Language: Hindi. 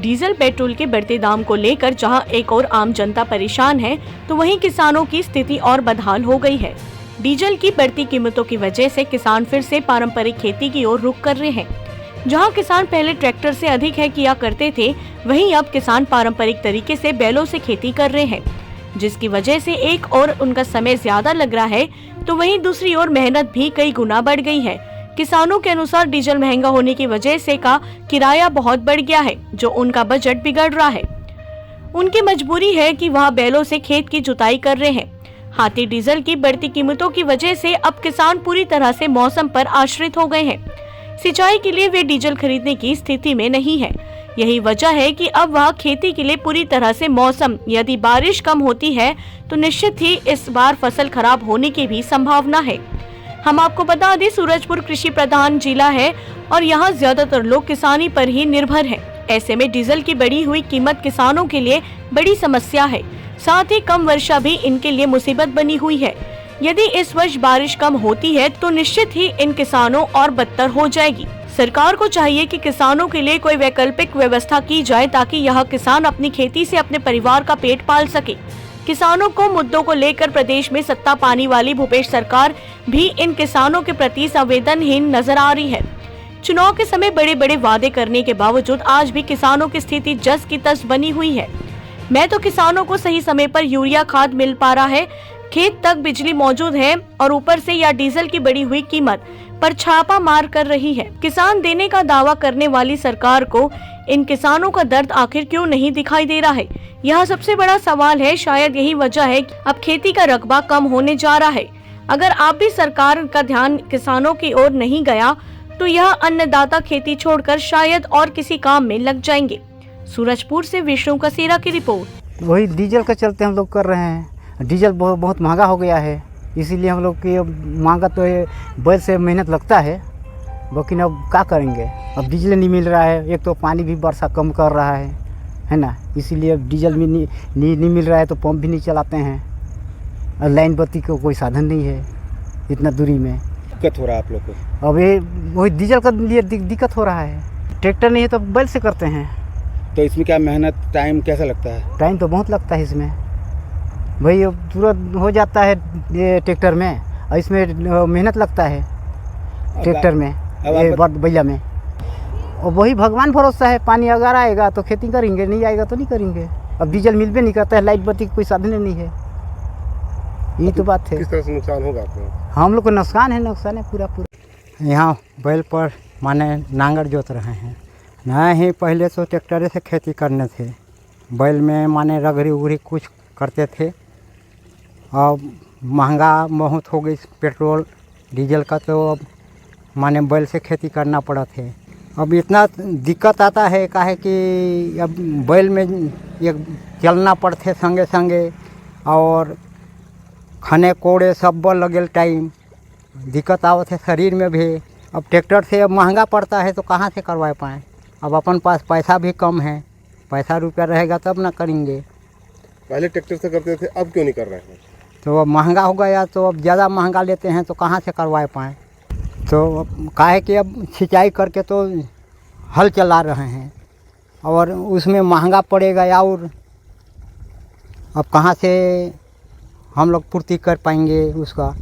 डीजल पेट्रोल के बढ़ते दाम को लेकर जहां एक और आम जनता परेशान है, तो वहीं किसानों की स्थिति और बदहाल हो गई है। डीजल की बढ़ती कीमतों की वजह से किसान फिर से पारंपरिक खेती की ओर रुख कर रहे हैं। जहां किसान पहले ट्रैक्टर से अधिक है किया करते थे, वहीं अब किसान पारंपरिक तरीके से बैलों से खेती कर रहे हैं, जिसकी वजह से एक और उनका समय ज्यादा लग रहा है, तो वहीं दूसरी ओर मेहनत भी कई गुना बढ़ गई है। किसानों के अनुसार डीजल महंगा होने की वजह से का किराया बहुत बढ़ गया है, जो उनका बजट बिगड़ रहा है। उनकी मजबूरी है कि वह बैलों से खेत की जुताई कर रहे हैं। हाथी डीजल की बढ़ती कीमतों की वजह से अब किसान पूरी तरह से मौसम पर आश्रित हो गए हैं। सिंचाई के लिए वे डीजल खरीदने की स्थिति में नहीं है। यही वजह है कि अब वह खेती के लिए पूरी तरह से मौसम, यदि बारिश कम होती है तो निश्चित ही इस बार फसल खराब होने की भी संभावना है। हम आपको बता दें, सूरजपुर कृषि प्रधान जिला है और यहाँ ज्यादातर लोग किसानी पर ही निर्भर हैं। ऐसे में डीजल की बढ़ी हुई कीमत किसानों के लिए बड़ी समस्या है। साथ ही कम वर्षा भी इनके लिए मुसीबत बनी हुई है। यदि इस वर्ष बारिश कम होती है तो निश्चित ही इन किसानों और बदतर हो जाएगी। सरकार को चाहिए कि किसानों के लिए कोई वैकल्पिक व्यवस्था की जाए, ताकि यह किसान अपनी खेती से अपने परिवार का पेट पाल सके। किसानों को मुद्दों को लेकर प्रदेश में सत्ता पाने वाली भूपेश सरकार भी इन किसानों के प्रति संवेदनहीन नजर आ रही है। चुनाव के समय बड़े बड़े वादे करने के बावजूद आज भी किसानों की स्थिति जस की तस बनी हुई है। मैं तो किसानों को सही समय पर यूरिया खाद मिल पा रहा है, खेत तक बिजली मौजूद है और ऊपर से या डीजल की बढ़ी हुई कीमत पर छापा मार कर रही है। किसान देने का दावा करने वाली सरकार को इन किसानों का दर्द आखिर क्यों नहीं दिखाई दे रहा है? यह सबसे बड़ा सवाल है। शायद यही वजह है कि अब खेती का रकबा कम होने जा रहा है। अगर आप भी सरकार का ध्यान किसानों की ओर नहीं गया तो यह अन्नदाता खेती छोड़कर शायद और किसी काम में लग जाएंगे। सूरजपुर से विष्णु कसेरा की रिपोर्ट। वही डीजल के चलते हम लोग कर रहे हैं। डीजल बहुत महंगा हो गया है, इसीलिए हम लोग की मांगा तो बैल से मेहनत लगता है, लेकिन अब क्या करेंगे। अब डीजल नहीं मिल रहा है, एक तो पानी भी वर्षा कम कर रहा है ना, इसीलिए अब डीजल भी नहीं मिल रहा है तो पंप भी नहीं चलाते हैं। और लाइन बत्ती का कोई साधन नहीं है इतना दूरी में। दिक्कत हो रहा है आप लोग को? अब ये वही डीजल का लिए दिक्कत हो रहा है। ट्रैक्टर नहीं है तो बैल से करते हैं। तो इसमें क्या मेहनत, टाइम कैसा लगता है? टाइम तो बहुत लगता है इसमें भाई, तुरंत हो जाता है ये ट्रैक्टर में, और इसमें मेहनत लगता है ट्रैक्टर में, बैला में। और वही भगवान भरोसा है, पानी अगर आएगा तो खेती करेंगे, नहीं आएगा तो नहीं करेंगे। अब डीजल मिल भी नहीं करता है, लाइट बत्ती का कोई साधन नहीं है, यही तो बात है। किस तरह से नुकसान होगा आपको? हम लोग को नुकसान है पूरा। यहाँ बैल पर माने नांगर जोत रहे हैं, नहीं पहले तो ट्रैक्टर से खेती करने थे। बैल में माने रगड़ी उगड़ी कुछ करते थे। अब महंगा बहुत हो गई पेट्रोल डीजल का, तो अब माने बैल से खेती करना पड़ा थे। अब इतना दिक्कत आता है काहे कि अब बैल में एक चलना पड़ते संगे संगे, और खाने कोड़े सब लगे टाइम दिक्कत आवत है शरीर में भी। अब ट्रैक्टर से अब महंगा पड़ता है तो कहाँ से करवा पाएँ। अब अपन पास पैसा भी कम है, पैसा रुपया रहेगा तब ना करेंगे। पहले ट्रैक्टर से करते थे, अब क्यों नहीं कर रहे हैं? तो अब महंगा हो गया तो अब ज़्यादा महंगा लेते हैं तो कहाँ से करवा पाएँ। तो काहे कि अब सिंचाई करके तो हल चला रहे हैं और उसमें महंगा पड़ेगा, और अब कहाँ से हम लोग पूर्ति कर पाएंगे उसका।